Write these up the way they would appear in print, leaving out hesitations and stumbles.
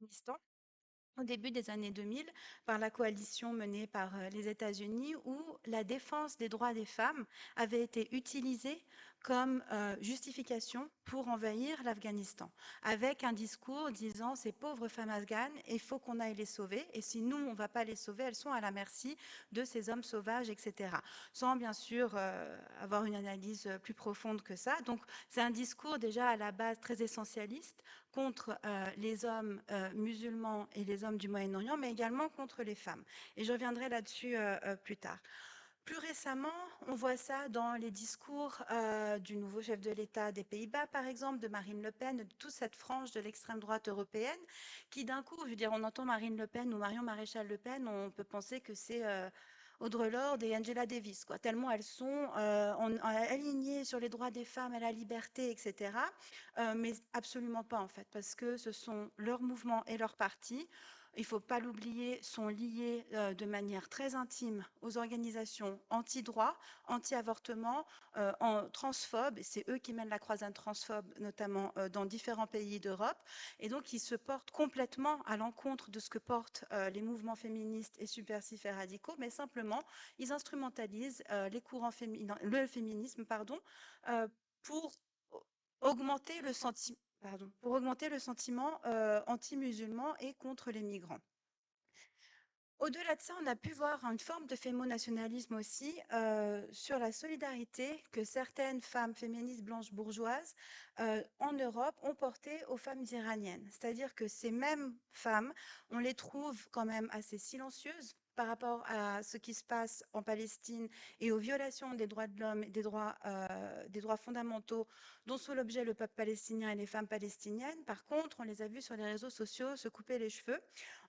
l'Afghanistan au début des années 2000 par la coalition menée par les États-Unis où la défense des droits des femmes avait été utilisée comme justification pour envahir l'Afghanistan, avec un discours disant ces pauvres femmes afghanes, il faut qu'on aille les sauver, et si nous, on ne va pas les sauver, elles sont à la merci de ces hommes sauvages, etc. Sans bien sûr avoir une analyse plus profonde que ça. Donc c'est un discours déjà à la base très essentialiste contre les hommes musulmans et les hommes du Moyen-Orient, mais également contre les femmes. Et je reviendrai là-dessus plus tard. Plus récemment, on voit ça dans les discours du nouveau chef de l'État des Pays-Bas, par exemple, de Marine Le Pen, de toute cette frange de l'extrême droite européenne, qui d'un coup, je veux dire, on entend Marine Le Pen ou Marion Maréchal Le Pen, on peut penser que c'est Audre Lorde et Angela Davis, quoi, tellement elles sont alignées sur les droits des femmes et la liberté, etc. Mais absolument pas, en fait, parce que ce sont leurs mouvements et leurs partis, il ne faut pas l'oublier, sont liés de manière très intime aux organisations anti-droit, anti-avortement, transphobes. C'est eux qui mènent la croisade transphobe, notamment dans différents pays d'Europe. Et donc, ils se portent complètement à l'encontre de ce que portent les mouvements féministes et subversifs et radicaux, mais simplement, ils instrumentalisent les courants le féminisme, pardon, euh, pour augmenter le sentiment. Pardon, pour augmenter le sentiment anti-musulman et contre les migrants. Au-delà de ça, on a pu voir une forme de fémonationalisme aussi sur la solidarité que certaines femmes féministes blanches bourgeoises en Europe ont portée aux femmes iraniennes. C'est-à-dire que ces mêmes femmes, on les trouve quand même assez silencieuses par rapport à ce qui se passe en Palestine et aux violations des droits de l'homme et des droits fondamentaux dont sont l'objet le peuple palestinien et les femmes palestiniennes. Par contre, on les a vues sur les réseaux sociaux se couper les cheveux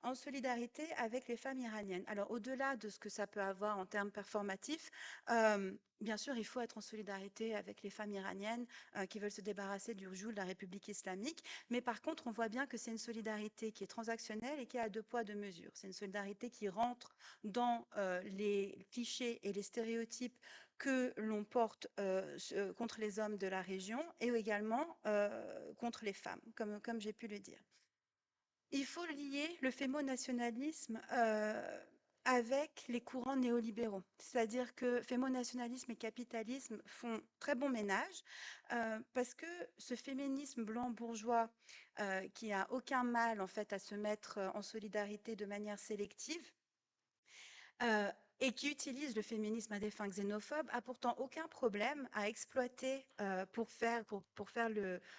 en solidarité avec les femmes iraniennes. Alors, au-delà de ce que ça peut avoir en termes performatifs, bien sûr, il faut être en solidarité avec les femmes iraniennes qui veulent se débarrasser du joug de la République islamique. Mais par contre, on voit bien que c'est une solidarité qui est transactionnelle et qui est à deux poids, deux mesures. C'est une solidarité qui rentre dans les clichés et les stéréotypes que l'on porte contre les hommes de la région et également contre les femmes, comme j'ai pu le dire. Il faut lier le fémonationalisme avec les courants néolibéraux. C'est-à-dire que fémonationalisme et capitalisme font très bon ménage parce que ce féminisme blanc bourgeois qui a aucun mal en fait à se mettre en solidarité de manière sélective euh, et qui utilise le féminisme à des fins xénophobes a pourtant aucun problème à exploiter pour faire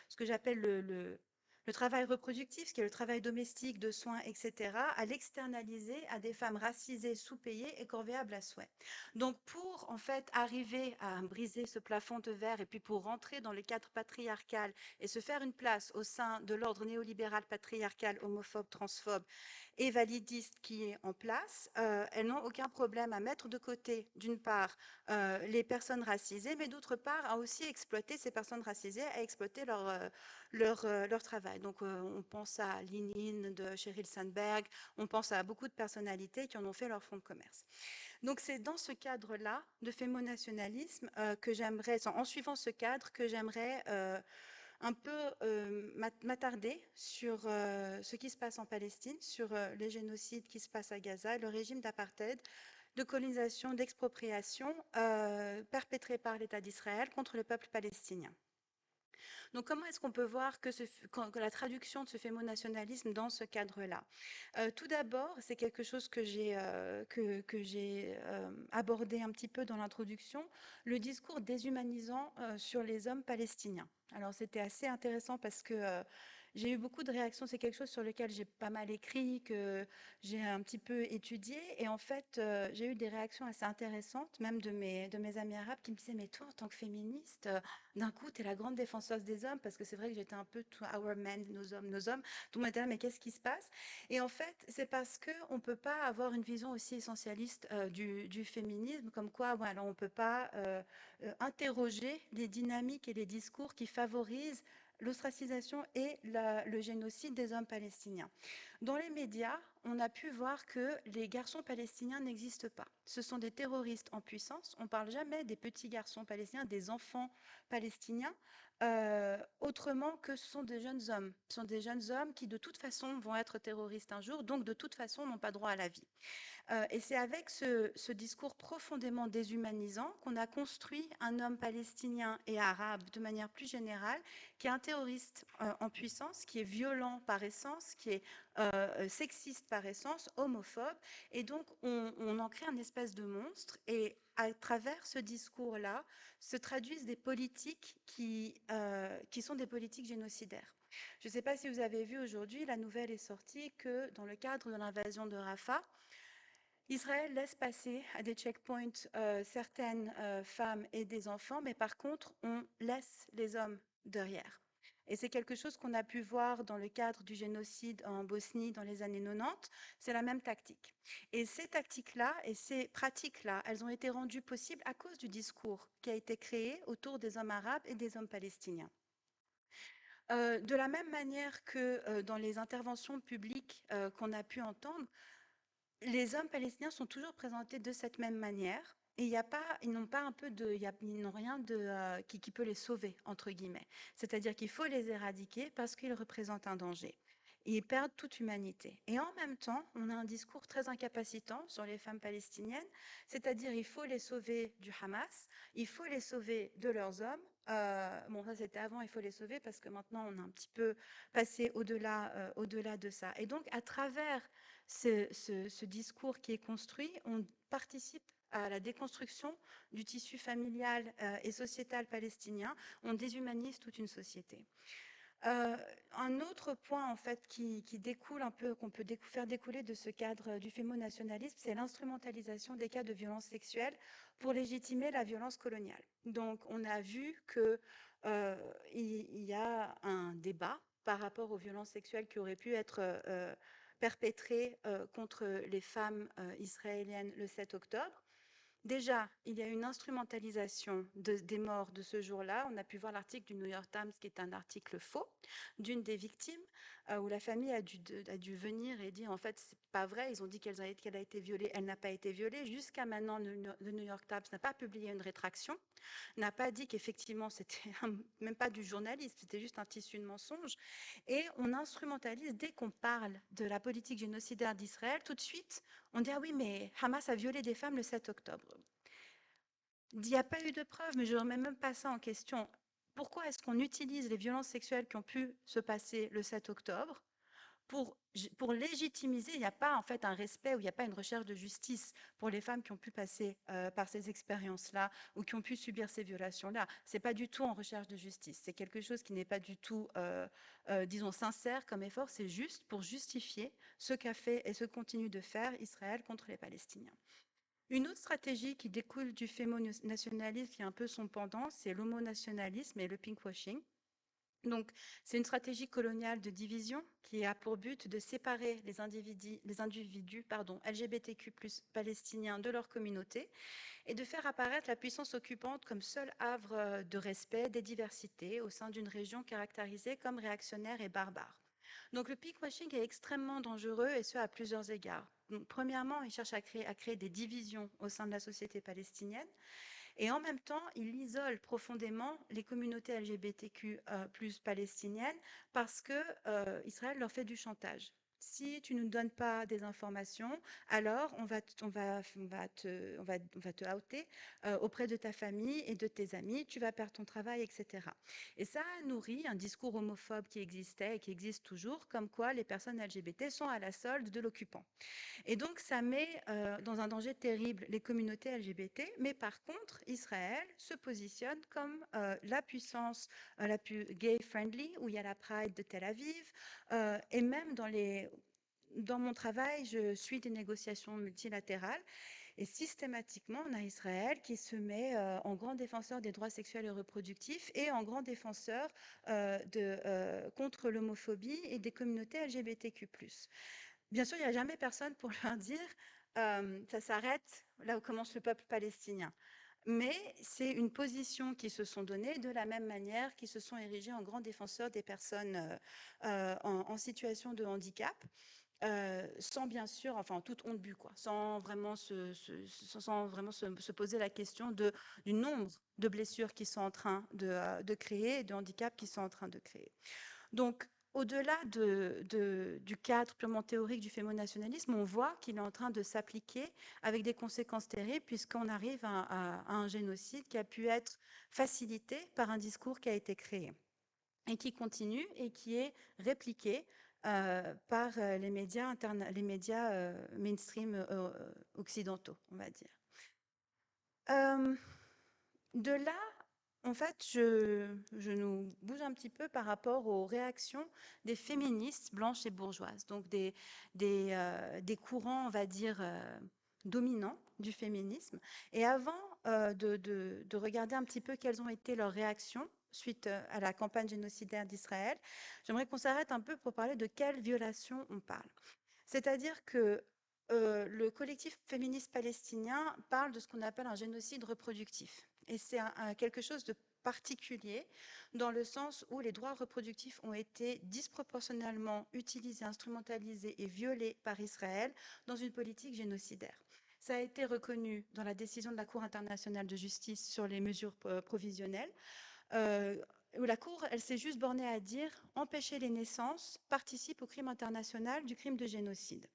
ce que j'appelle le travail reproductif, ce qui est le travail domestique, de soins, etc., à l'externaliser à des femmes racisées, sous-payées et corvéables à souhait. Donc pour en fait arriver à briser ce plafond de verre et puis pour rentrer dans le cadre patriarcal et se faire une place au sein de l'ordre néolibéral patriarcal, homophobe, transphobe et validiste qui est en place, elles n'ont aucun problème à mettre de côté, d'une part, les personnes racisées, mais d'autre part, à aussi exploiter ces personnes racisées, à exploiter leur travail. Donc, on pense à Lénine de Sheryl Sandberg, on pense à beaucoup de personnalités qui en ont fait leur fonds de commerce. Donc, c'est dans ce cadre-là de fémonationalisme que j'aimerais, en suivant ce cadre, que j'aimerais un peu m'attarder sur ce qui se passe en Palestine, sur les génocides qui se passent à Gaza, le régime d'apartheid, de colonisation, d'expropriation perpétré par l'État d'Israël contre le peuple palestinien. Donc, comment est-ce qu'on peut voir que la traduction de ce fémonationalisme dans ce cadre-là? Tout d'abord, c'est quelque chose que j'ai abordé un petit peu dans l'introduction, le discours déshumanisant sur les hommes palestiniens. Alors, c'était assez intéressant parce que j'ai eu beaucoup de réactions. C'est quelque chose sur lequel j'ai pas mal écrit, que j'ai un petit peu étudié. Et en fait, j'ai eu des réactions assez intéressantes, même de mes amis arabes qui me disaient, mais toi, en tant que féministe, d'un coup, tu es la grande défenseuse des hommes, parce que c'est vrai que j'étais un peu our men, nos hommes, nos hommes. Tout le monde était là, mais qu'est-ce qui se passe? Et en fait, c'est parce qu'on ne peut pas avoir une vision aussi essentialiste du féminisme, comme quoi voilà, on ne peut pas interroger les dynamiques et les discours qui favorisent l'ostracisation et le génocide des hommes palestiniens. Dans les médias, on a pu voir que les garçons palestiniens n'existent pas. Ce sont des terroristes en puissance. On ne parle jamais des petits garçons palestiniens, des enfants palestiniens. autrement que ce sont des jeunes hommes. Ce sont des jeunes hommes qui, de toute façon, vont être terroristes un jour, donc de toute façon n'ont pas droit à la vie. Et c'est avec ce discours profondément déshumanisant qu'on a construit un homme palestinien et arabe de manière plus générale, qui est un terroriste en puissance, qui est violent par essence, qui est sexiste par essence, homophobe. Et donc, on en crée un espèce de monstre. Et à travers ce discours-là, se traduisent des politiques qui sont des politiques génocidaires. Je ne sais pas si vous avez vu aujourd'hui, la nouvelle est sortie que dans le cadre de l'invasion de Rafah, Israël laisse passer à des checkpoints certaines femmes et des enfants, mais par contre, on laisse les hommes derrière. Et c'est quelque chose qu'on a pu voir dans le cadre du génocide en Bosnie dans les années 90. C'est la même tactique. Et ces tactiques-là et ces pratiques-là, elles ont été rendues possibles à cause du discours qui a été créé autour des hommes arabes et des hommes palestiniens. De la même manière que dans les interventions publiques qu'on a pu entendre, les hommes palestiniens sont toujours présentés de cette même manière. Et il y a pas, ils n'ont pas un peu de, ils n'ont rien de, qui peut les sauver, entre guillemets. C'est-à-dire qu'il faut les éradiquer parce qu'ils représentent un danger. Et ils perdent toute humanité. Et en même temps, on a un discours très incapacitant sur les femmes palestiniennes, c'est-à-dire il faut les sauver du Hamas, il faut les sauver de leurs hommes. Bon, ça c'était avant, il faut les sauver parce que maintenant on a un petit peu passé au-delà de ça. Et donc, à travers ce discours qui est construit, on participe à la déconstruction du tissu familial et sociétal palestinien, on déshumanise toute une société. Euh, un autre point en fait qui découle un peu, qu'on peut faire découler de ce cadre du fémonationalisme, c'est l'instrumentalisation des cas de violence sexuelle pour légitimer la violence coloniale. Donc on a vu que il y a un débat par rapport aux violences sexuelles qui auraient pu être perpétrées contre les femmes israéliennes le 7 octobre. Déjà, il y a une instrumentalisation des morts de ce jour-là. On a pu voir l'article du New York Times, qui est un article faux, d'une des victimes, où la famille a dû venir et dire, en fait, c'est pas vrai, ils ont dit qu'elle a été violée, elle n'a pas été violée. Jusqu'à maintenant, le New York Times n'a pas publié une rétraction, n'a pas dit qu'effectivement, c'était même pas du journalisme, c'était juste un tissu de mensonges. Et on instrumentalise, dès qu'on parle de la politique génocidaire d'Israël, tout de suite, on dit, ah oui, mais Hamas a violé des femmes le 7 octobre. Il n'y a pas eu de preuves, mais je ne remets même pas ça en question. Pourquoi est-ce qu'on utilise les violences sexuelles qui ont pu se passer le 7 octobre pour légitimiser? Il n'y a pas en fait un respect ou il n'y a pas une recherche de justice pour les femmes qui ont pu passer par ces expériences-là ou qui ont pu subir ces violations-là. Ce n'est pas du tout en recherche de justice. C'est quelque chose qui n'est pas du tout, disons, sincère comme effort. C'est juste pour justifier ce qu'a fait et ce que continue de faire Israël contre les Palestiniens. Une autre stratégie qui découle du fémonationalisme, qui est un peu son pendant, c'est l'homonationalisme et le pinkwashing. Donc, c'est une stratégie coloniale de division qui a pour but de séparer les individus LGBTQ+ palestiniens de leur communauté et de faire apparaître la puissance occupante comme seul havre de respect des diversités au sein d'une région caractérisée comme réactionnaire et barbare. Donc le pinkwashing est extrêmement dangereux et ce à plusieurs égards. Donc, premièrement, il cherche à créer des divisions au sein de la société palestinienne et en même temps, il isole profondément les communautés LGBTQ plus palestiniennes parce que Israël leur fait du chantage. Si tu ne nous donnes pas des informations, alors on va te outer auprès de ta famille et de tes amis, tu vas perdre ton travail, etc. Et ça nourrit un discours homophobe qui existait et qui existe toujours, comme quoi les personnes LGBT sont à la solde de l'occupant. Et donc, ça met dans un danger terrible les communautés LGBT, mais par contre, Israël se positionne comme la puissance la plus gay-friendly, où il y a la Pride de Tel Aviv, et même dans mon travail, je suis des négociations multilatérales, et systématiquement, on a Israël qui se met en grand défenseur des droits sexuels et reproductifs et en grand défenseur contre l'homophobie et des communautés LGBTQ+. Bien sûr, il n'y a jamais personne pour leur dire ça s'arrête là où commence le peuple palestinien. Mais c'est une position qu'ils se sont donnée de la même manière qu'ils se sont érigés en grands défenseurs des personnes en situation de handicap. sans bien sûr, enfin en toute honte but, quoi, sans vraiment sans vraiment se poser la question du nombre de blessures qui sont en train de créer et de handicaps qui sont en train de créer. Donc, au-delà du cadre purement théorique du fémonationalisme, on voit qu'il est en train de s'appliquer avec des conséquences terribles puisqu'on arrive à un génocide qui a pu être facilité par un discours qui a été créé et qui continue et qui est répliqué par les médias mainstream occidentaux, on va dire. De là, en fait, je nous bouge un petit peu par rapport aux réactions des féministes blanches et bourgeoises, donc des courants, on va dire, dominants du féminisme. Et avant de regarder un petit peu quelles ont été leurs réactions suite à la campagne génocidaire d'Israël, j'aimerais qu'on s'arrête un peu pour parler de quelles violations on parle. C'est-à-dire que le collectif féministe palestinien parle de ce qu'on appelle un génocide reproductif. Et c'est quelque chose de particulier dans le sens où les droits reproductifs ont été disproportionnellement utilisés, instrumentalisés et violés par Israël dans une politique génocidaire. Ça a été reconnu dans la décision de la Cour internationale de justice sur les mesures provisionnelles, où la Cour, elle s'est juste bornée à dire empêcher les naissances participe au crime international du crime de génocide.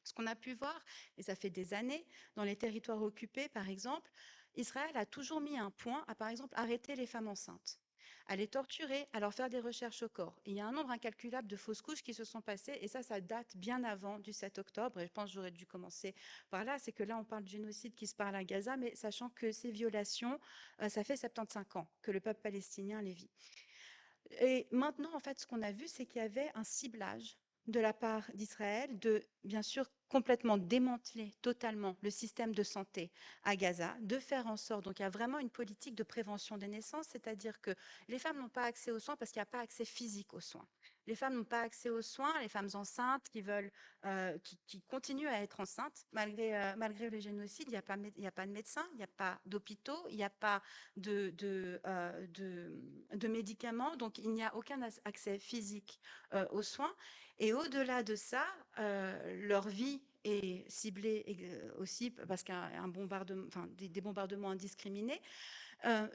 Ce qu'on a pu voir, et ça fait des années, dans les territoires occupés, par exemple, Israël a toujours mis un point à, par exemple, arrêter les femmes enceintes, à les torturer, à leur faire des recherches au corps. Et il y a un nombre incalculable de fausses couches qui se sont passées, et ça date bien avant du 7 octobre, et je pense que j'aurais dû commencer par là, c'est que là, on parle de génocide qui se parle à Gaza, mais sachant que ces violations, ça fait 75 ans que le peuple palestinien les vit. Et maintenant, en fait, ce qu'on a vu, c'est qu'il y avait un ciblage de la part d'Israël de, bien sûr, complètement démanteler totalement le système de santé à Gaza, de faire en sorte, donc il y a vraiment une politique de prévention des naissances, c'est-à-dire que les femmes n'ont pas accès aux soins parce qu'il n'y a pas accès physique aux soins. Les femmes n'ont pas accès aux soins, les femmes enceintes qui continuent à être enceintes malgré le génocide, il n'y a pas de médecins, il n'y a pas d'hôpitaux, il n'y a pas de médicaments, donc il n'y a aucun accès physique aux soins. Et au-delà de ça, leur vie est ciblée aussi parce qu'il y a des bombardements indiscriminés.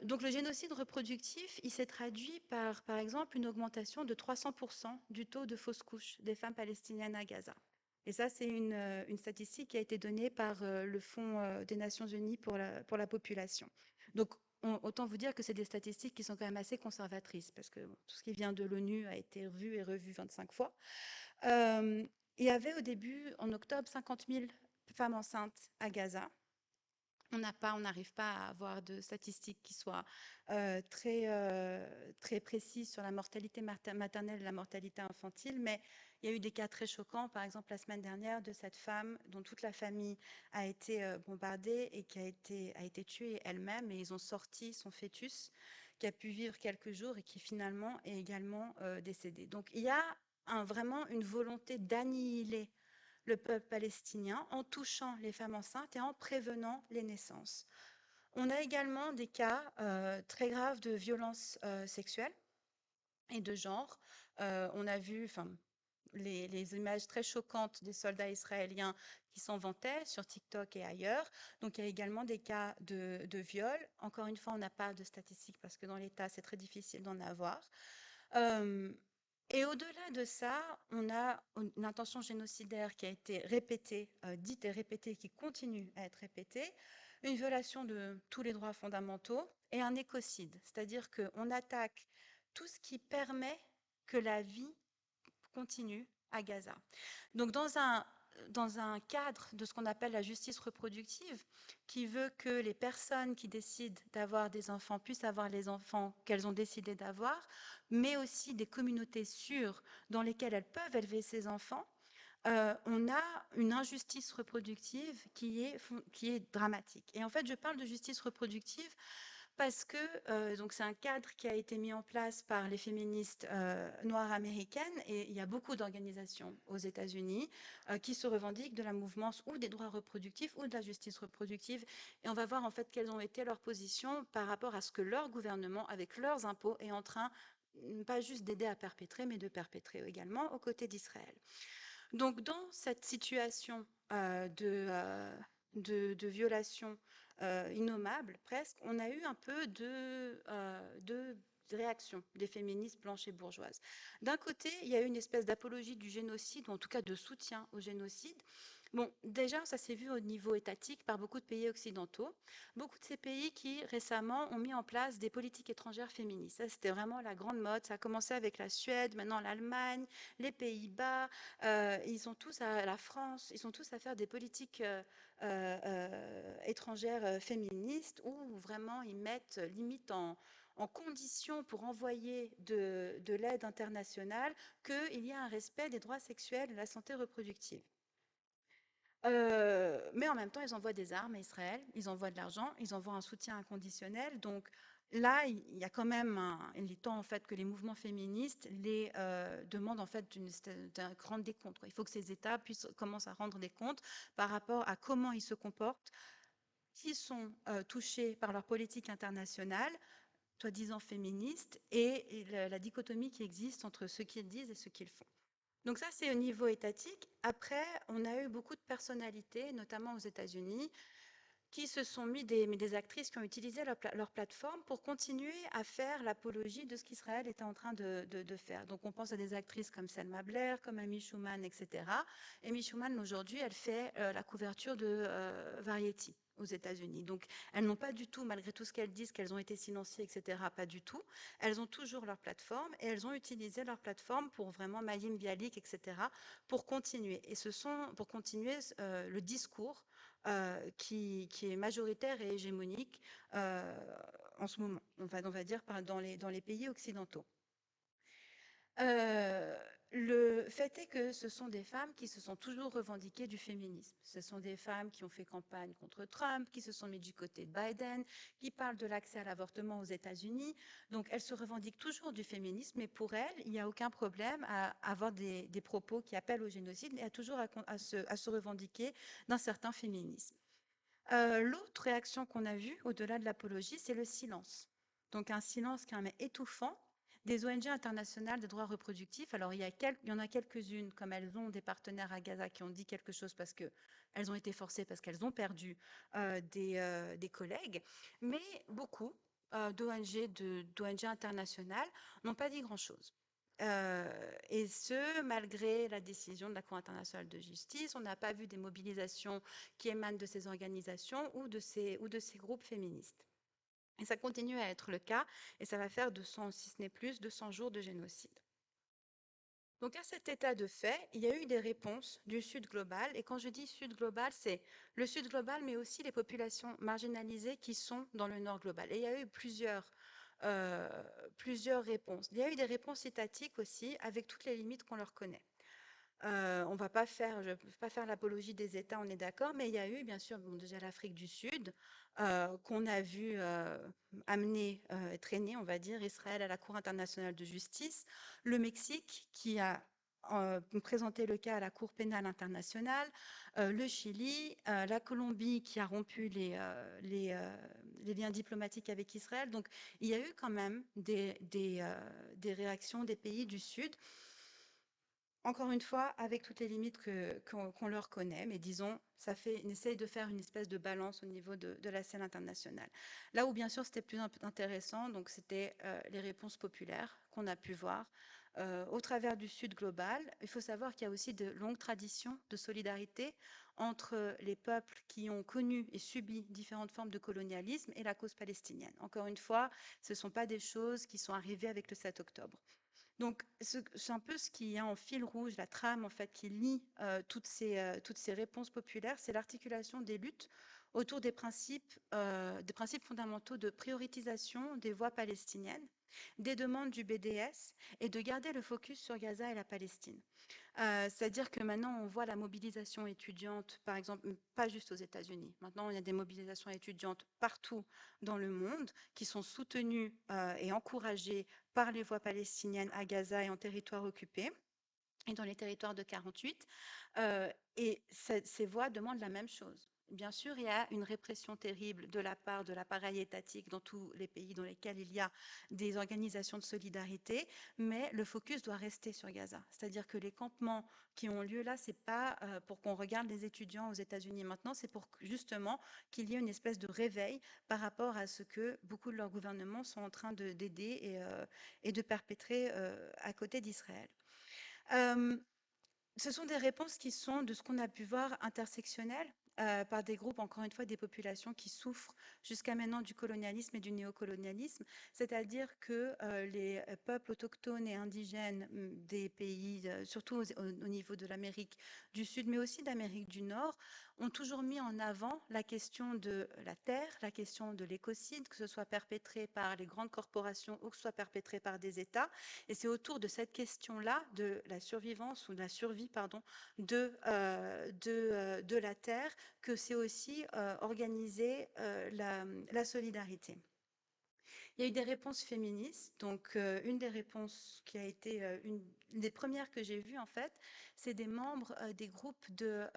Donc le génocide reproductif, il s'est traduit par exemple, une augmentation de 300% du taux de fausses couches des femmes palestiniennes à Gaza. Et ça, c'est une statistique qui a été donnée par le Fonds des Nations Unies pour la population. Donc, autant vous dire que c'est des statistiques qui sont quand même assez conservatrices, parce que tout ce qui vient de l'ONU a été revu et revu 25 fois. Il y avait au début, en octobre, 50 000 femmes enceintes à Gaza. On n'arrive pas à avoir de statistiques qui soient très précises sur la mortalité maternelle et la mortalité infantile, mais il y a eu des cas très choquants. Par exemple, la semaine dernière, de cette femme dont toute la famille a été bombardée et qui a été tuée elle-même, et ils ont sorti son fœtus qui a pu vivre quelques jours et qui finalement est également décédé. Donc il y a vraiment une volonté d'annihiler le peuple palestinien en touchant les femmes enceintes et en prévenant les naissances. On a également des cas très graves de violences sexuelles et de genre. On a vu les images très choquantes des soldats israéliens qui s'en vantaient sur TikTok et ailleurs. Donc il y a également des cas de viol. Encore une fois, on n'a pas de statistiques parce que dans l'État, c'est très difficile d'en avoir. Et au-delà de ça, on a une intention génocidaire qui a été répétée, dite et répétée, qui continue à être répétée, une violation de tous les droits fondamentaux et un écocide, c'est-à-dire qu'on attaque tout ce qui permet que la vie continue à Gaza. Donc dans un cadre de ce qu'on appelle la justice reproductive, qui veut que les personnes qui décident d'avoir des enfants puissent avoir les enfants qu'elles ont décidé d'avoir, mais aussi des communautés sûres dans lesquelles elles peuvent élever ces enfants, on a une injustice reproductive qui est dramatique. Et en fait, je parle de justice reproductive parce que donc c'est un cadre qui a été mis en place par les féministes noires américaines, et il y a beaucoup d'organisations aux États-Unis qui se revendiquent de la mouvance ou des droits reproductifs ou de la justice reproductive, et on va voir en fait quelles ont été leurs positions par rapport à ce que leur gouvernement, avec leurs impôts, est en train pas juste d'aider à perpétrer, mais de perpétrer également aux côtés d'Israël. Donc, dans cette situation de violation innommable, presque, on a eu un peu de réaction des féministes blanches et bourgeoises. D'un côté, il y a eu une espèce d'apologie du génocide, ou en tout cas de soutien au génocide. Bon, déjà, ça s'est vu au niveau étatique par beaucoup de pays occidentaux. Beaucoup de ces pays qui, récemment, ont mis en place des politiques étrangères féministes. Ça, c'était vraiment la grande mode. Ça a commencé avec la Suède, maintenant l'Allemagne, les Pays-Bas. Ils sont tous à la France, ils sont tous à faire des politiques étrangères féministes où vraiment ils mettent limite en condition pour envoyer de l'aide internationale qu'il y ait un respect des droits sexuels et de la santé reproductive. Mais en même temps, ils envoient des armes à Israël, ils envoient de l'argent, ils envoient un soutien inconditionnel. Donc là, il y a quand même il est temps en fait que les mouvements féministes les demandent en fait d'un grand décompte, quoi. Il faut que ces États puissent commencent à rendre des comptes par rapport à comment ils se comportent, qui sont touchés par leur politique internationale, soi-disant féministe, et la dichotomie qui existe entre ce qu'ils disent et ce qu'ils font. Donc ça, c'est au niveau étatique. Après, on a eu beaucoup de personnalités, notamment aux États-Unis, qui se sont mis mais des actrices qui ont utilisé leur plateforme pour continuer à faire l'apologie de ce qu'Israël était en train de faire. Donc on pense à des actrices comme Selma Blair, comme Amy Schumann, etc. Amy Schumann, aujourd'hui, elle fait la couverture de Variety aux États-Unis. Donc, elles n'ont pas du tout, malgré tout ce qu'elles disent, qu'elles ont été silenciées, etc., pas du tout. Elles ont toujours leur plateforme et elles ont utilisé leur plateforme pour vraiment Mayim Bialik, etc., pour continuer. Et ce sont, pour continuer le discours qui est majoritaire et hégémonique en ce moment, on va dire dans les pays occidentaux. Euh, le fait est que ce sont des femmes qui se sont toujours revendiquées du féminisme. Ce sont des femmes qui ont fait campagne contre Trump, qui se sont mises du côté de Biden, qui parlent de l'accès à l'avortement aux États-Unis. Donc elles se revendiquent toujours du féminisme, mais pour elles, il n'y a aucun problème à avoir des propos qui appellent au génocide et à toujours à se revendiquer d'un certain féminisme. L'autre réaction qu'on a vue, au-delà de l'apologie, c'est le silence. Donc un silence quand même étouffant des ONG internationales des droits reproductifs. Alors il y en a quelques-unes, comme elles ont des partenaires à Gaza qui ont dit quelque chose parce qu'elles ont été forcées, parce qu'elles ont perdu des collègues, mais beaucoup d'ONG internationales n'ont pas dit grand-chose. Et ce, malgré la décision de la Cour internationale de justice, on n'a pas vu des mobilisations qui émanent de ces organisations ou de ces groupes féministes. Et ça continue à être le cas, et ça va faire 200, si ce n'est plus, 200 jours de génocide. Donc à cet état de fait, il y a eu des réponses du Sud global, et quand je dis Sud global, c'est le Sud global, mais aussi les populations marginalisées qui sont dans le Nord global. Et il y a eu euh, plusieurs réponses. Il y a eu des réponses étatiques aussi, avec toutes les limites qu'on leur connaît. On va pas faire, je ne peux pas faire l'apologie des États, on est d'accord, mais il y a eu bien sûr bon, déjà l'Afrique du Sud, qu'on a vu amener, traîner, on va dire, Israël à la Cour internationale de justice, le Mexique qui a présenté le cas à la Cour pénale internationale, le Chili, la Colombie qui a rompu les liens diplomatiques avec Israël. Donc il y a eu quand même des réactions des pays du Sud. Encore une fois, avec toutes les limites qu'on leur connaît, mais disons, on essaye de faire une espèce de balance au niveau de la scène internationale. Là où bien sûr c'était plus intéressant, donc c'était les réponses populaires qu'on a pu voir au travers du Sud global. Il faut savoir qu'il y a aussi de longues traditions de solidarité entre les peuples qui ont connu et subi différentes formes de colonialisme et la cause palestinienne. Encore une fois, ce ne sont pas des choses qui sont arrivées avec le 7 octobre. Donc, c'est un peu ce qui est en fil rouge, la trame en fait qui lie toutes ces réponses populaires, c'est l'articulation des luttes autour des principes fondamentaux de prioritisation des voix palestiniennes, des demandes du BDS et de garder le focus sur Gaza et la Palestine. C'est-à-dire que maintenant, on voit la mobilisation étudiante, par exemple, pas juste aux États-Unis. Maintenant, il y a des mobilisations étudiantes partout dans le monde qui sont soutenues et encouragées par les voix palestiniennes à Gaza et en territoire occupé et dans les territoires de 48. Et ces voix demandent la même chose. Bien sûr, il y a une répression terrible de la part de l'appareil étatique dans tous les pays dans lesquels il y a des organisations de solidarité, mais le focus doit rester sur Gaza. C'est-à-dire que les campements qui ont lieu là, c'est pas pour qu'on regarde les étudiants aux États-Unis maintenant, c'est pour justement qu'il y ait une espèce de réveil par rapport à ce que beaucoup de leurs gouvernements sont en train d'aider et de perpétrer à côté d'Israël. Euh, Ce sont des réponses qui sont, de ce qu'on a pu voir, intersectionnelles, par des groupes, encore une fois, des populations qui souffrent jusqu'à maintenant du colonialisme et du néocolonialisme. C'est-à-dire que les peuples autochtones et indigènes des pays, surtout au niveau de l'Amérique du Sud, mais aussi d'Amérique du Nord, ont toujours mis en avant la question de la terre, la question de l'écocide, que ce soit perpétré par les grandes corporations ou que ce soit perpétré par des États. Et c'est autour de cette question-là, de la survivance ou de la survie, pardon, de la Terre, que c'est aussi organisé la solidarité. Il y a eu des réponses féministes. Donc, une des réponses qui a été une des premières que j'ai vues, en fait, c'est des membres des groupes de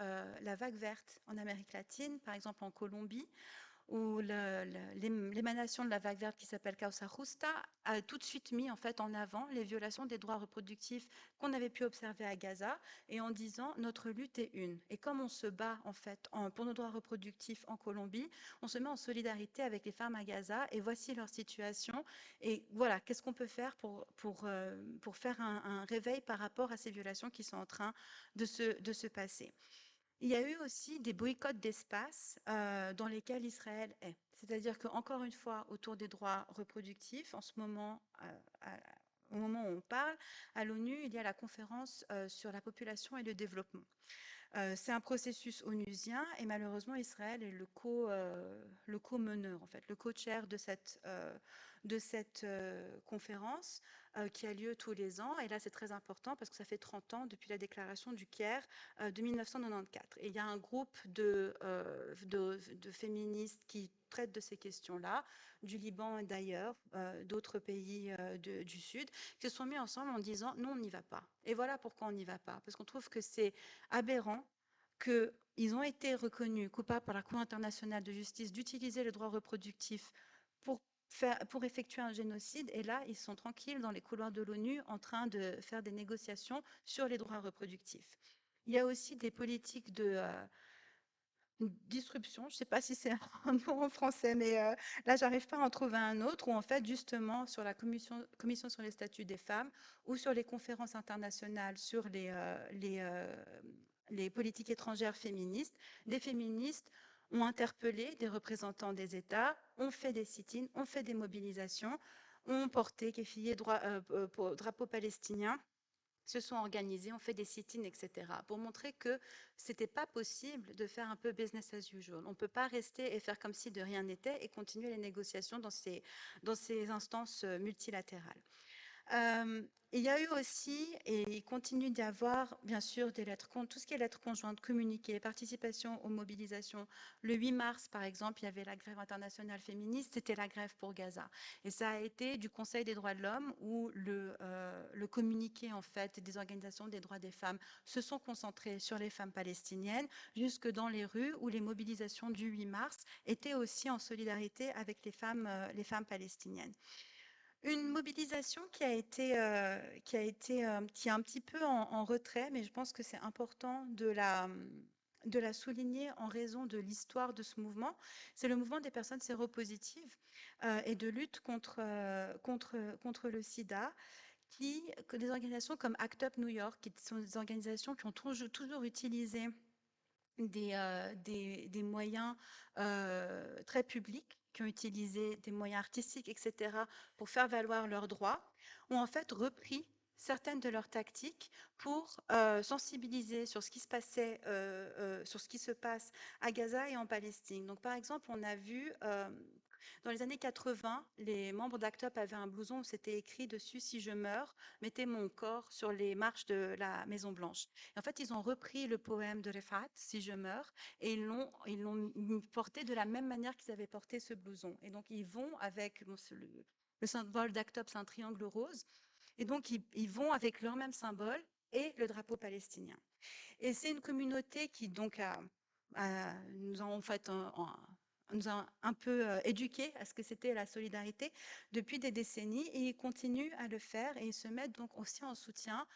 la vague verte en Amérique latine, par exemple en Colombie, où l'émanation de la vague verte qui s'appelle Causa Justa a tout de suite mis en fait en avant les violations des droits reproductifs qu'on avait pu observer à Gaza et en disant notre lutte est une. Et comme on se bat en fait pour nos droits reproductifs en Colombie, on se met en solidarité avec les femmes à Gaza et voici leur situation. Et voilà, qu'est-ce qu'on peut faire pour faire un réveil par rapport à ces violations qui sont en train de se passer. Il y a eu aussi des boycotts d'espace dans lesquels Israël est. C'est-à-dire qu'encore une fois, autour des droits reproductifs, en ce moment, au moment où on parle, à l'ONU, il y a la conférence sur la population et le développement. C'est un processus onusien et malheureusement, Israël est le co-meneur, en fait, le co-chair de cette conférence qui a lieu tous les ans. Et là, c'est très important parce que ça fait 30 ans depuis la déclaration du Caire de 1994. Et il y a un groupe de féministes qui traitent de ces questions-là, du Liban et d'ailleurs, d'autres pays du Sud, qui se sont mis ensemble en disant non, on n'y va pas. Et voilà pourquoi on n'y va pas. Parce qu'on trouve que c'est aberrant qu'ils ont été reconnus coupables par la Cour internationale de justice d'utiliser le droit reproductif pour pour effectuer un génocide. Et là, ils sont tranquilles dans les couloirs de l'ONU en train de faire des négociations sur les droits reproductifs. Il y a aussi des politiques de disruption, je ne sais pas si c'est un mot en français, mais là, j'arrive pas à en trouver un autre, où en fait, justement, sur la commission sur les statuts des femmes ou sur les conférences internationales sur les politiques étrangères féministes, des féministes ont interpellé des représentants des États, ont fait des sit-ins, ont fait des mobilisations, ont porté, kéfié drapeau palestinien, se sont organisés, ont fait des sit-ins, etc., pour montrer que c'était pas possible de faire un peu business as usual. On ne peut pas rester et faire comme si de rien n'était et continuer les négociations dans ces instances multilatérales. Il y a eu aussi, et il continue d'y avoir, bien sûr, des lettres, tout ce qui est lettres conjointes, communiqués, participation aux mobilisations. Le 8 mars, par exemple, il y avait la grève internationale féministe, c'était la grève pour Gaza. Et ça a été du Conseil des droits de l'homme où le communiqué, en fait, des organisations des droits des femmes se sont concentrés sur les femmes palestiniennes, jusque dans les rues où les mobilisations du 8 mars étaient aussi en solidarité avec les femmes palestiniennes. Une mobilisation qui est un petit peu en retrait, mais je pense que c'est important de la souligner en raison de l'histoire de ce mouvement. C'est le mouvement des personnes séropositives et de lutte contre le sida, que des organisations comme ACT UP New York, qui sont des organisations qui ont toujours utilisé des moyens très publics, qui ont utilisé des moyens artistiques, etc., pour faire valoir leurs droits, ont en fait repris certaines de leurs tactiques pour sensibiliser sur ce qui se passait, sur ce qui se passe à Gaza et en Palestine. Donc, par exemple, on a vu dans les années 80, les membres d'ACT UP avaient un blouson où c'était écrit dessus si je meurs, mettez mon corps sur les marches de la Maison Blanche. Et en fait, ils ont repris le poème de Refat, si je meurs, et ils l'ont porté de la même manière qu'ils avaient porté ce blouson. Et donc, ils vont avec le symbole d'ACT UP, c'est un triangle rose. Et donc, ils vont avec leur même symbole et le drapeau palestinien. Et c'est une communauté qui donc a nous ont en fait nous a un peu éduqués à ce que c'était la solidarité depuis des décennies et ils continuent à le faire et ils se mettent donc aussi en soutien,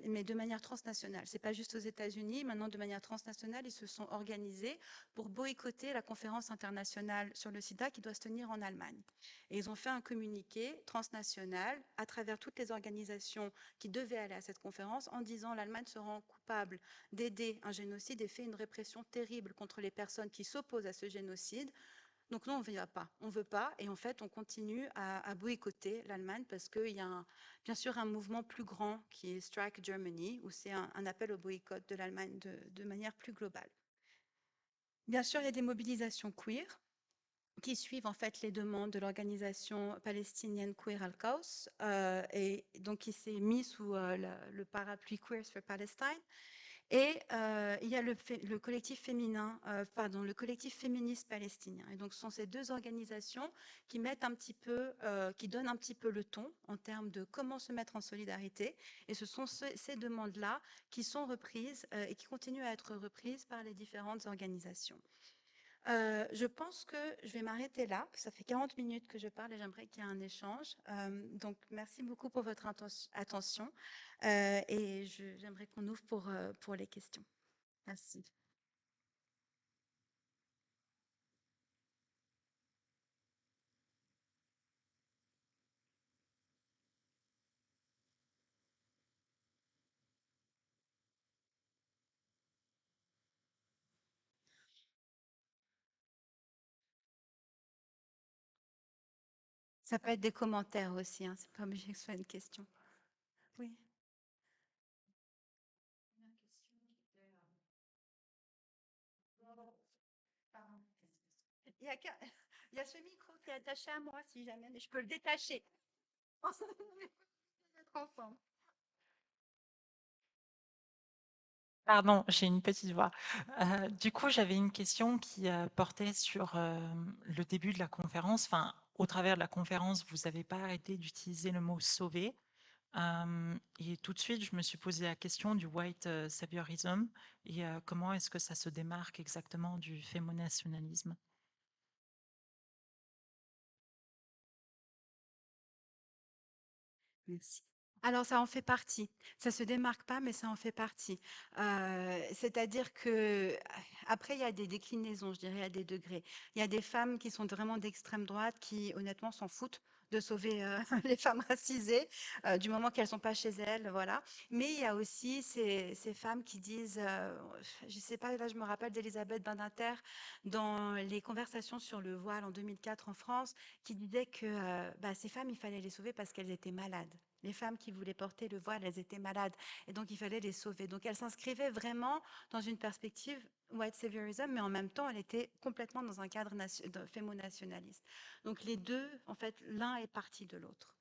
mais de manière transnationale. C'est pas juste aux États-Unis, maintenant de manière transnationale, ils se sont organisés pour boycotter la conférence internationale sur le sida qui doit se tenir en Allemagne. Et ils ont fait un communiqué transnational à travers toutes les organisations qui devaient aller à cette conférence en disant l'Allemagne se rend coupable d'aider un génocide et fait une répression terrible contre les personnes qui s'opposent à ce génocide. Donc non, on ne va pas. On ne veut pas. Et en fait, on continue à boycotter l'Allemagne parce qu'il y a bien sûr un mouvement plus grand qui est Strike Germany, où c'est un appel au boycott de l'Allemagne de manière plus globale. Bien sûr, il y a des mobilisations queer qui suivent en fait les demandes de l'organisation palestinienne Queer al Qaus, et donc qui s'est mis sous le parapluie Queers for Palestine. Et il y a le collectif féminin, pardon, le collectif féministe palestinien. Et donc, ce sont ces deux organisations qui mettent un petit peu, qui donnent un petit peu le ton en termes de comment se mettre en solidarité. Et ce sont ces demandes-là qui sont reprises et qui continuent à être reprises par les différentes organisations. Je pense que je vais m'arrêter là. Ça fait 40 minutes que je parle et j'aimerais qu'il y ait un échange. Donc, merci beaucoup pour votre attention et j'aimerais qu'on ouvre pour les questions. Merci. Ça peut être des commentaires aussi, hein, c'est pas obligé que ce soit une question. Oui. Pardon. Il y a, il y a ce micro qui est attaché à moi, si jamais, mais je peux le détacher. On peut être ensemble. Pardon, j'ai une petite voix. Du coup, j'avais une question qui portait sur le début de la conférence. Enfin, au travers de la conférence, vous n'avez pas arrêté d'utiliser le mot sauver. Et tout de suite, je me suis posé la question du white saviorism et comment est-ce que ça se démarque exactement du fémonationalisme. Merci. Alors ça en fait partie. Ça se démarque pas, mais ça en fait partie. C'est-à-dire que après il y a des déclinaisons, je dirais, à des degrés. Il y a des femmes qui sont vraiment d'extrême droite qui honnêtement s'en foutent de sauver les femmes racisées du moment qu'elles sont pas chez elles, voilà. Mais il y a aussi ces femmes qui disent, je sais pas, là je me rappelle d'Elisabeth Badinter dans les conversations sur le voile en 2004 en France, qui disait que bah, ces femmes, il fallait les sauver parce qu'elles étaient malades. Les femmes qui voulaient porter le voile, elles étaient malades. Et donc, il fallait les sauver. Donc, elles s'inscrivaient vraiment dans une perspective white saviorism, mais en même temps, elle était complètement dans un cadre fémonationaliste. Donc, les deux, en fait, l'un est parti de l'autre.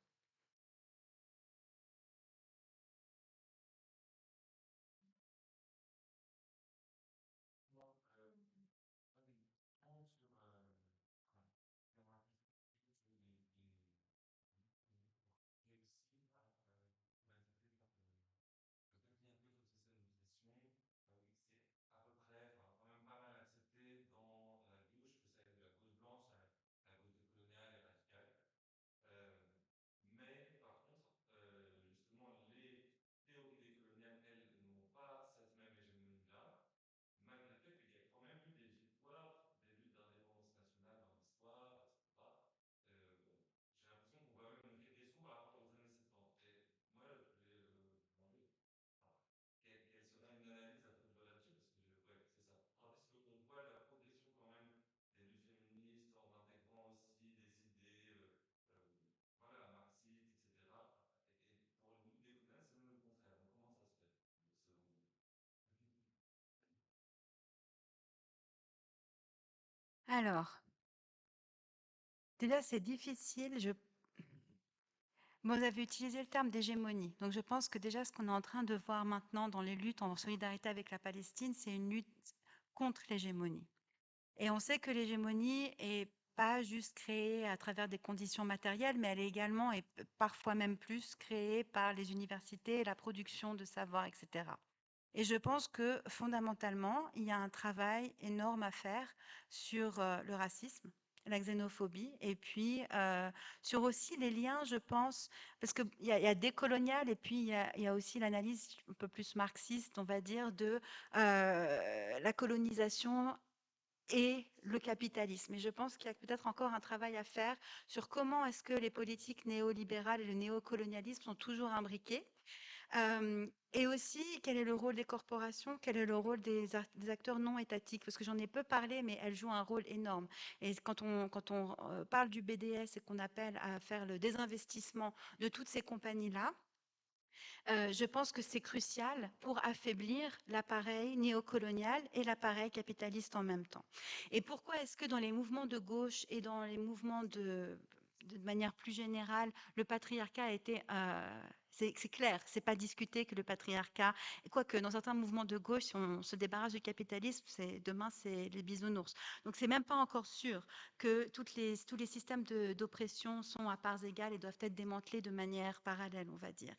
Alors, déjà, c'est difficile. Vous avez utilisé le terme d'hégémonie. Donc, je pense que déjà, ce qu'on est en train de voir maintenant dans les luttes en solidarité avec la Palestine, c'est une lutte contre l'hégémonie. Et on sait que l'hégémonie est pas juste créée à travers des conditions matérielles, mais elle est également, et parfois même plus, créée par les universités, la production de savoir, etc. Et je pense que fondamentalement, il y a un travail énorme à faire sur le racisme, la xénophobie, et puis sur aussi les liens, je pense, parce qu'il y a décolonial, et puis il y a aussi l'analyse un peu plus marxiste, on va dire, de la colonisation et le capitalisme. Et je pense qu'il y a peut-être encore un travail à faire sur comment est-ce que les politiques néolibérales et le néocolonialisme sont toujours imbriqués. Et aussi, quel est le rôle des corporations, quel est le rôle des acteurs non étatiques? Parce que j'en ai peu parlé, mais elles jouent un rôle énorme. Et quand on parle du BDS et qu'on appelle à faire le désinvestissement de toutes ces compagnies-là, je pense que c'est crucial pour affaiblir l'appareil néocolonial et l'appareil capitaliste en même temps. Et pourquoi est-ce que dans les mouvements de gauche et dans les mouvements de manière plus générale, le patriarcat a été... c'est clair, c'est pas discuté que le patriarcat, quoique dans certains mouvements de gauche, si on se débarrasse du capitalisme, demain c'est les bisounours. Donc c'est même pas encore sûr que tous les systèmes d'oppression sont à parts égales et doivent être démantelés de manière parallèle, on va dire.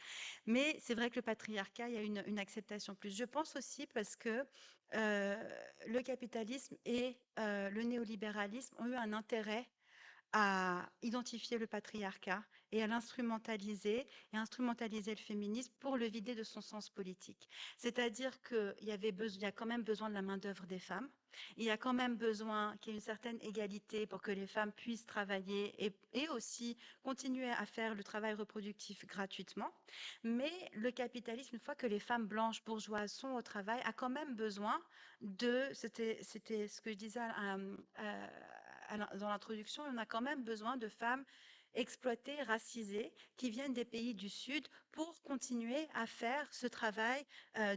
Mais c'est vrai que le patriarcat, il y a une acceptation plus. Je pense aussi parce que le capitalisme et le néolibéralisme ont eu un intérêt à identifier le patriarcat et à l'instrumentaliser et instrumentaliser le féminisme pour le vider de son sens politique. C'est-à-dire il y a quand même besoin de la main-d'œuvre des femmes. Il y a quand même besoin qu'il y ait une certaine égalité pour que les femmes puissent travailler et aussi continuer à faire le travail reproductif gratuitement. Mais le capitalisme, une fois que les femmes blanches bourgeoises sont au travail, a quand même besoin c'était ce que je disais dans l'introduction, on a quand même besoin de femmes exploitées, racisées, qui viennent des pays du Sud pour continuer à faire ce travail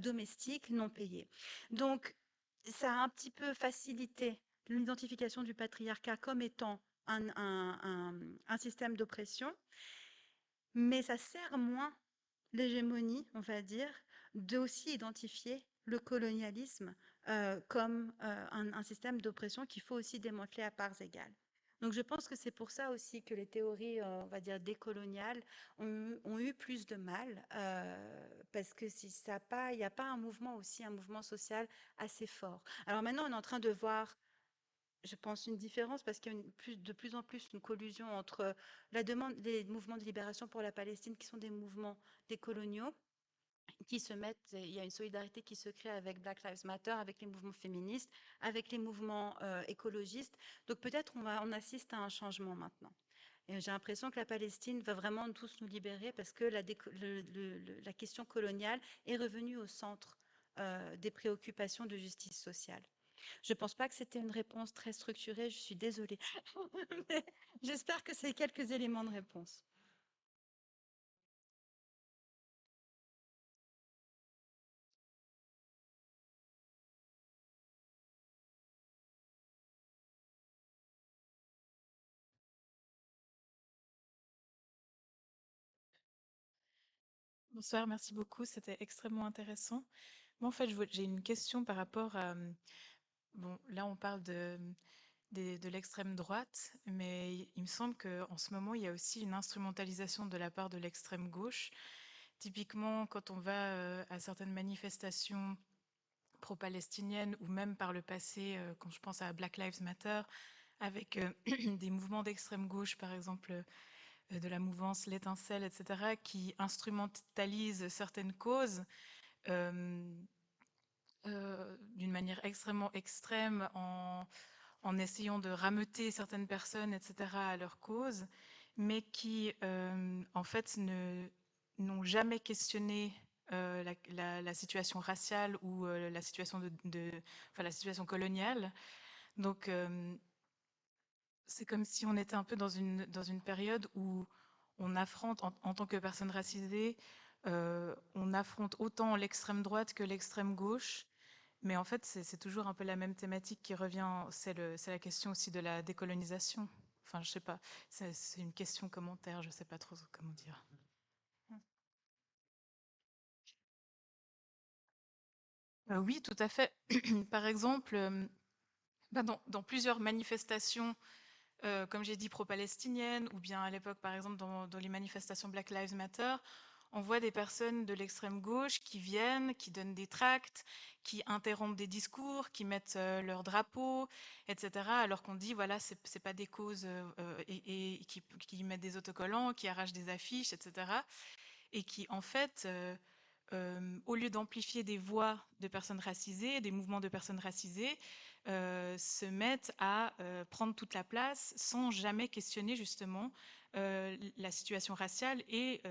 domestique non payé. Donc, ça a un petit peu facilité l'identification du patriarcat comme étant un système d'oppression, mais ça sert moins l'hégémonie, on va dire, d'aussi identifier le colonialisme comme un système d'oppression qu'il faut aussi démanteler à parts égales. Donc je pense que c'est pour ça aussi que les théories, on va dire, décoloniales ont eu plus de mal, parce que si ça a pas, il n'y a pas un mouvement aussi, un mouvement social assez fort. Alors maintenant, on est en train de voir, je pense, une différence parce qu'il y a de plus en plus une collusion entre la demande des mouvements de libération pour la Palestine, qui sont des mouvements décoloniaux, qui se mettent, il y a une solidarité qui se crée avec Black Lives Matter, avec les mouvements féministes, avec les mouvements écologistes. Donc peut-être on assiste à un changement maintenant. Et j'ai l'impression que la Palestine va vraiment tous nous libérer parce que la question coloniale est revenue au centre des préoccupations de justice sociale. Je ne pense pas que c'était une réponse très structurée, je suis désolée. Mais j'espère que c'est quelques éléments de réponse. Bonsoir, merci beaucoup, c'était extrêmement intéressant. Moi, en fait, j'ai une question par rapport à... Bon, là, on parle de l'extrême droite, mais il me semble qu'en ce moment, il y a aussi une instrumentalisation de la part de l'extrême gauche. Typiquement, quand on va à certaines manifestations pro-palestiniennes ou même par le passé, quand je pense à Black Lives Matter, avec des mouvements d'extrême gauche, par exemple de la mouvance L'Étincelle, etc., qui instrumentalisent certaines causes euh, d'une manière extrêmement extrême en essayant de rameuter certaines personnes, etc., à leur cause, mais qui, en fait, n'ont jamais questionné la situation raciale ou la situation enfin, la situation coloniale. Donc, c'est comme si on était un peu dans une période où on affronte, en tant que personne racisée, on affronte autant l'extrême droite que l'extrême gauche. Mais en fait, c'est toujours un peu la même thématique qui revient. C'est la question aussi de la décolonisation. Enfin, je sais pas. C'est une question commentaire. Je sais pas trop comment dire. Oui, tout à fait. Par exemple, dans plusieurs manifestations, comme j'ai dit, pro-palestiniennes, ou bien à l'époque, par exemple, dans les manifestations Black Lives Matter, on voit des personnes de l'extrême gauche qui viennent, qui donnent des tracts, qui interrompent des discours, qui mettent leur drapeau, etc. Alors qu'on dit, voilà, c'est pas des causes, et qui mettent des autocollants, qui arrachent des affiches, etc. Et qui, en fait, au lieu d'amplifier des voix de personnes racisées, des mouvements de personnes racisées, se mettent à prendre toute la place sans jamais questionner justement la situation raciale et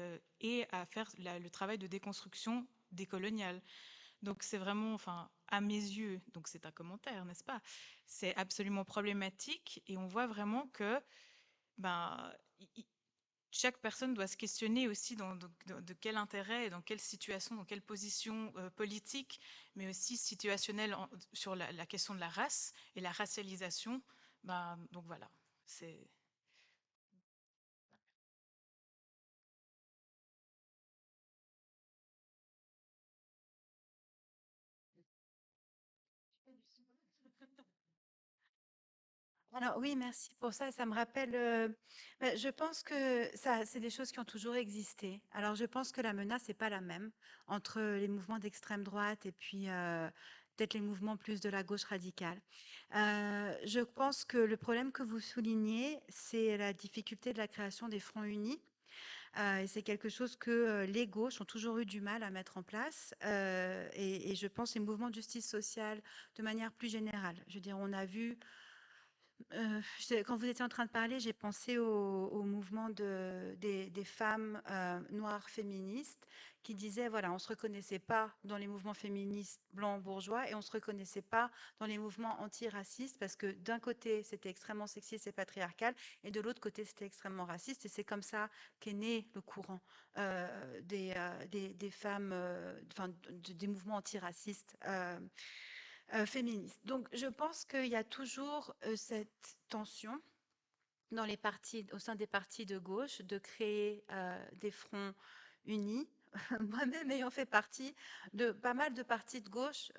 à faire le travail de déconstruction décoloniale. Donc c'est vraiment, enfin, à mes yeux, donc c'est un commentaire, n'est-ce pas? C'est absolument problématique et on voit vraiment que ben, chaque personne doit se questionner aussi de quel intérêt et dans quelle situation, dans quelle position politique, mais aussi situationnelle sur la question de la race et la racialisation. Ben, donc voilà, c'est... Alors oui, merci pour ça. Ça me rappelle, je pense que ça, c'est des choses qui ont toujours existé. Alors je pense que la menace n'est pas la même entre les mouvements d'extrême droite et puis peut-être les mouvements plus de la gauche radicale. Je pense que le problème que vous soulignez, c'est la difficulté de la création des fronts unis. Et c'est quelque chose que les gauches ont toujours eu du mal à mettre en place. Et je pense les mouvements de justice sociale de manière plus générale. Je veux dire, on a vu quand vous étiez en train de parler, j'ai pensé au mouvement des femmes noires féministes qui disaient, voilà, on ne se reconnaissait pas dans les mouvements féministes blancs bourgeois et on ne se reconnaissait pas dans les mouvements antiracistes parce que d'un côté, c'était extrêmement sexiste et patriarcal et de l'autre côté, c'était extrêmement raciste. Et c'est comme ça qu'est né le courant des femmes, enfin, des mouvements antiracistes. Féministe. Donc je pense qu'il y a toujours, cette tension dans les partis au sein des partis de gauche de créer, des fronts unis. Moi-même ayant fait partie de pas mal de partis de gauche,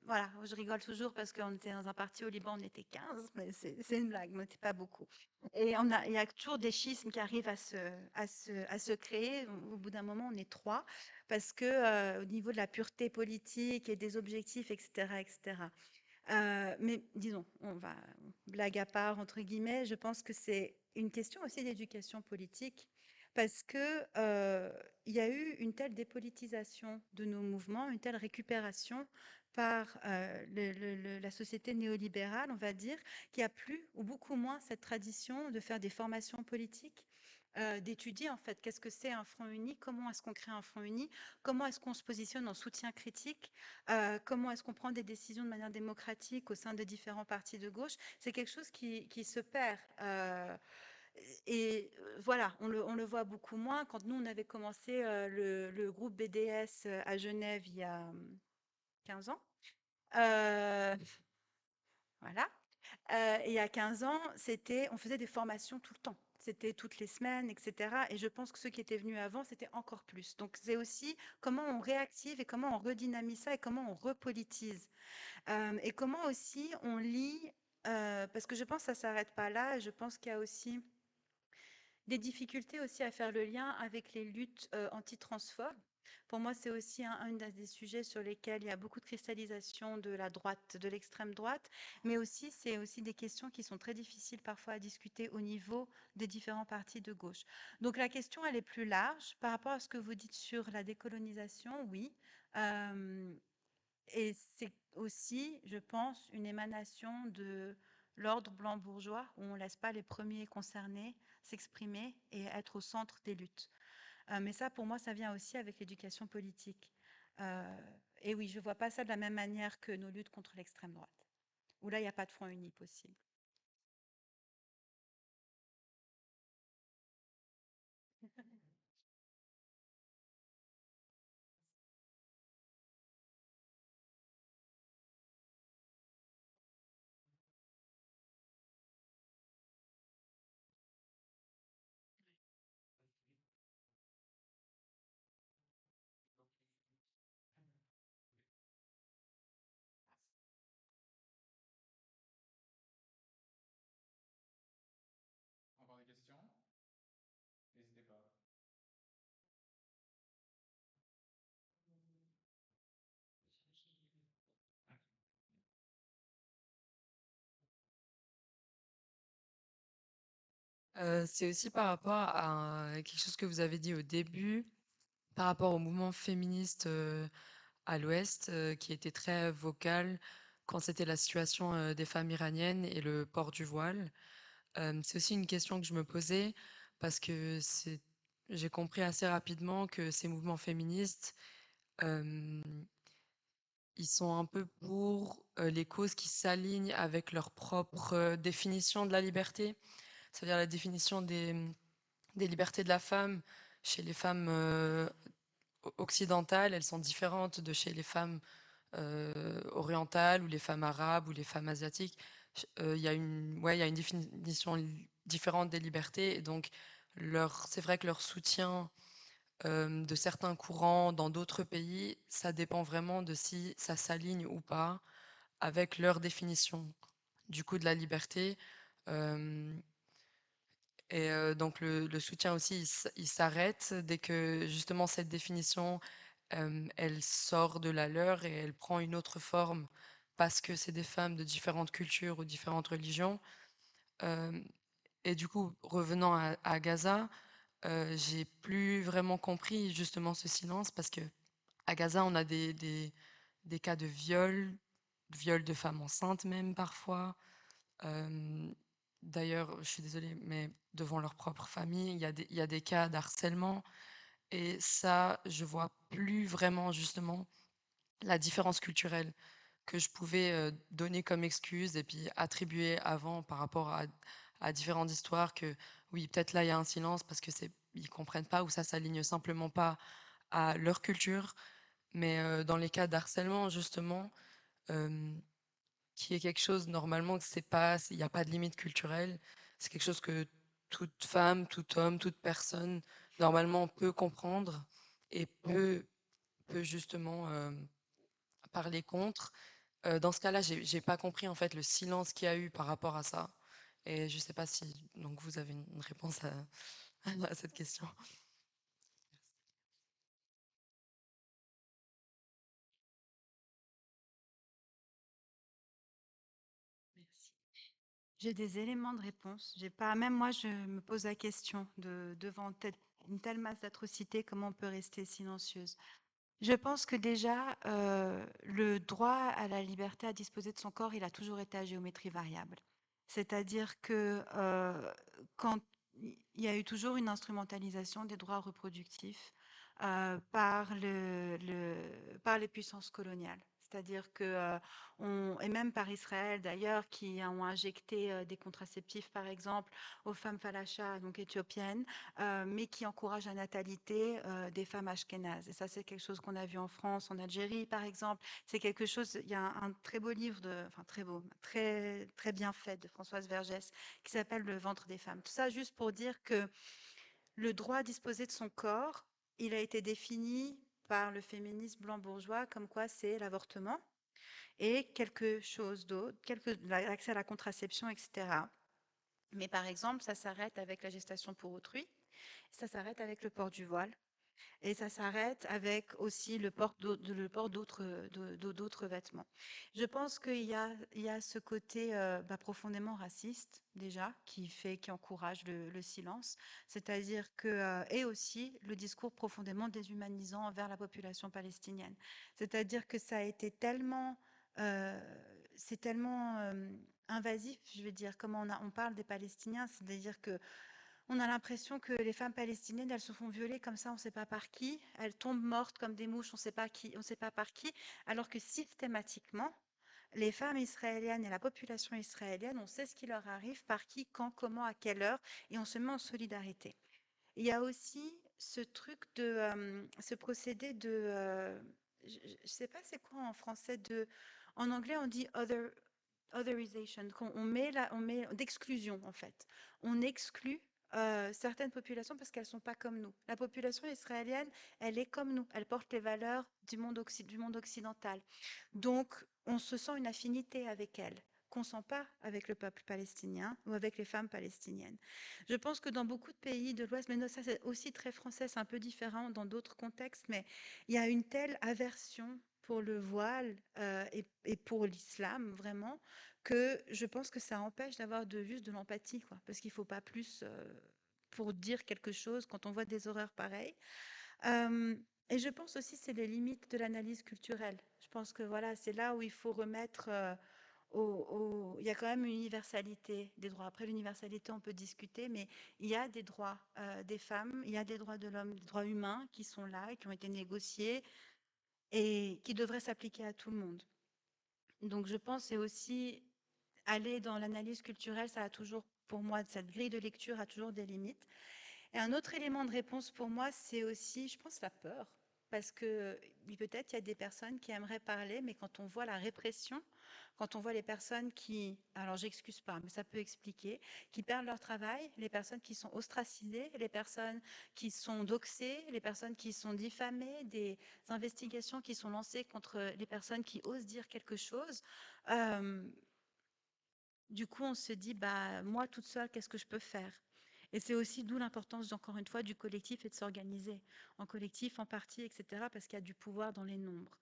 voilà, je rigole toujours parce qu'on était dans un parti au Liban, on était 15, mais c'est une blague, on n'était pas beaucoup. Et il y a toujours des schismes qui arrivent à se créer. Au bout d'un moment, on est 3 parce que, au niveau de la pureté politique et des objectifs et cetera et cetera. Mais disons, on va blague à part entre guillemets, je pense que c'est une question aussi d'éducation politique parce que, il y a eu une telle dépolitisation de nos mouvements, une telle récupération par, la société néolibérale, on va dire, qu'il y a plus ou beaucoup moins cette tradition de faire des formations politiques, d'étudier en fait qu'est-ce que c'est un front uni, comment est-ce qu'on crée un front uni, comment est-ce qu'on se positionne en soutien critique, comment est-ce qu'on prend des décisions de manière démocratique au sein de différents partis de gauche. C'est quelque chose qui se perd. Et voilà, on le voit beaucoup moins. Quand nous, on avait commencé le groupe BDS à Genève il y a 15 ans, euh, voilà. Il y a 15 ans, on faisait des formations tout le temps. C'était toutes les semaines, etc. Et je pense que ceux qui étaient venus avant, c'était encore plus. Donc c'est aussi comment on réactive et comment on redynamise ça et comment on repolitise. Et comment aussi on lit, parce que je pense que ça ne s'arrête pas là, je pense qu'il y a aussi des difficultés aussi à faire le lien avec les luttes anti-transphobes. Pour moi, c'est aussi un des sujets sur lesquels il y a beaucoup de cristallisation de la droite, de l'extrême droite, mais aussi c'est aussi des questions qui sont très difficiles parfois à discuter au niveau des différents partis de gauche. Donc la question, elle est plus large par rapport à ce que vous dites sur la décolonisation, oui. Euh, et c'est aussi, je pense, une émanation de l'ordre blanc bourgeois où on ne laisse pas les premiers concernés s'exprimer et être au centre des luttes. Mais ça, pour moi, ça vient aussi avec l'éducation politique. Euh, et oui, je ne vois pas ça de la même manière que nos luttes contre l'extrême droite, où là, il n'y a pas de front uni possible. C'est aussi par rapport à quelque chose que vous avez dit au début, par rapport au mouvement féministe à l'Ouest, qui était très vocal quand c'était la situation des femmes iraniennes et le port du voile. C'est aussi une question que je me posais parce que j'ai compris assez rapidement que ces mouvements féministes, euh, ils sont un peu pour les causes qui s'alignent avec leur propre définition de la liberté, c'est-à-dire la définition des libertés de la femme. Chez les femmes occidentales, elles sont différentes de chez les femmes orientales ou les femmes arabes ou les femmes asiatiques. Il y a ouais, il y a une définition différente des libertés et donc c'est vrai que leur soutien de certains courants dans d'autres pays, ça dépend vraiment de si ça s'aligne ou pas avec leur définition du coup de la liberté. Euh, donc le soutien aussi, il s'arrête dès que justement cette définition, elle sort de la leur et elle prend une autre forme parce que c'est des femmes de différentes cultures ou différentes religions. Euh, et du coup, revenant à Gaza, j'ai plus vraiment compris justement ce silence parce que à Gaza, on a des cas de viol de femmes enceintes même parfois. Euh, D'ailleurs, je suis désolée, mais devant leur propre famille, il y a des cas d'harcèlement. Et ça, je vois plus vraiment justement la différence culturelle que je pouvais donner comme excuse et puis attribuer avant par rapport à différentes histoires que oui, peut-être là il y a un silence parce que ils comprennent pas ou ça s'aligne simplement pas à leur culture. Mais dans les cas d'harcèlement, justement, euh, qui est quelque chose normalement que il n'y a pas de limite culturelle. C'est quelque chose que toute femme, tout homme, toute personne normalement peut comprendre et peut justement parler contre. Dans ce cas-là, j'ai pas compris en fait le silence qu'il y a eu par rapport à ça. Et je sais pas si donc vous avez une réponse à, à cette question. Merci. J'ai des éléments de réponse. J'ai pas, même moi, je me pose la question devant une telle masse d'atrocités, comment on peut rester silencieuse? Je pense que déjà, le droit à la liberté à disposer de son corps, il a toujours été à géométrie variable. C'est-à-dire que quand il y a eu toujours une instrumentalisation des droits reproductifs par par les puissances coloniales. C'est-à-dire que et même par Israël d'ailleurs, qui ont injecté des contraceptifs, par exemple, aux femmes falachas, donc éthiopiennes, mais qui encourage la natalité des femmes ashkénazes. Et ça, c'est quelque chose qu'on a vu en France, en Algérie, par exemple. C'est quelque chose, il y a un très beau livre, enfin très beau, très, très bien fait de Françoise Vergès, qui s'appelle Le ventre des femmes. Tout ça juste pour dire que le droit à disposer de son corps, il a été défini par le féminisme blanc bourgeois comme quoi c'est l'avortement et quelque chose d'autre, l'accès à la contraception, etc. Mais par exemple, ça s'arrête avec la gestation pour autrui, ça s'arrête avec le port du voile. Et ça s'arrête avec aussi le port d'autres vêtements. Je pense il y a ce côté profondément raciste déjà qui encourage le silence, c'est-à-dire que et aussi le discours profondément déshumanisant envers la population palestinienne. C'est-à-dire que ça a été tellement euh, c'est tellement invasif, je veux dire, comme on parle des Palestiniens, c'est-à-dire que on a l'impression que les femmes palestiniennes, elles se font violer comme ça, on ne sait pas par qui. Elles tombent mortes comme des mouches, on ne sait pas qui, on sait pas par qui. Alors que systématiquement, les femmes israéliennes et la population israélienne, on sait ce qui leur arrive, par qui, quand, comment, à quelle heure, et on se met en solidarité. Il y a aussi ce truc ce procédé je ne sais pas c'est quoi en français, en anglais on dit otherization, on met d'exclusion en fait. On exclut certaines populations parce qu'elles sont pas comme nous. La population israélienne, elle est comme nous. Elle porte les valeurs du monde occidental. Donc, on se sent une affinité avec elle qu'on ne sent pas avec le peuple palestinien ou avec les femmes palestiniennes. Je pense que dans beaucoup de pays de l'Ouest, mais ça c'est aussi très français, c'est un peu différent dans d'autres contextes, mais il y a une telle aversion pour le voile et pour l'islam, vraiment, que je pense que ça empêche d'avoir juste de l'empathie, quoi. Parce qu'il ne faut pas plus pour dire quelque chose quand on voit des horreurs pareilles. Et je pense aussi que c'est les limites de l'analyse culturelle. Je pense que voilà, c'est là où il faut remettre il y a quand même une universalité des droits. Après, l'universalité, on peut discuter, mais il y a des droits des femmes, il y a des droits de l'homme, des droits humains qui sont là, qui ont été négociés et qui devraient s'appliquer à tout le monde. Donc, je pense que c'est aussi aller dans l'analyse culturelle, ça a toujours, pour moi, cette grille de lecture a toujours des limites. Et un autre élément de réponse pour moi, c'est aussi, je pense, la peur. Parce que peut-être il y a des personnes qui aimeraient parler, mais quand on voit la répression, quand on voit les personnes qui, alors j'excuse pas, mais ça peut expliquer, qui perdent leur travail, les personnes qui sont ostracisées, les personnes qui sont doxées, les personnes qui sont diffamées, des investigations qui sont lancées contre les personnes qui osent dire quelque chose. euh, du coup, on se dit, bah, moi toute seule, qu'est-ce que je peux faire? Et c'est aussi d'où l'importance, encore une fois, du collectif et de s'organiser en collectif, en partie, etc., parce qu'il y a du pouvoir dans les nombres.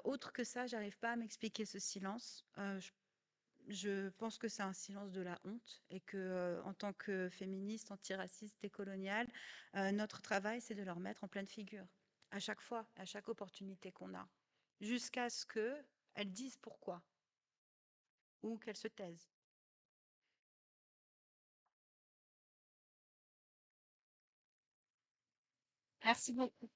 Autre que ça, j'arrive pas à m'expliquer ce silence. Je pense que c'est un silence de la honte et que, en tant que féministe, antiraciste, décoloniale, notre travail, c'est de leur mettre en pleine figure à chaque fois, à chaque opportunité qu'on a, jusqu'à ce qu'elles disent pourquoi ou qu'elles se taisent. Merci beaucoup.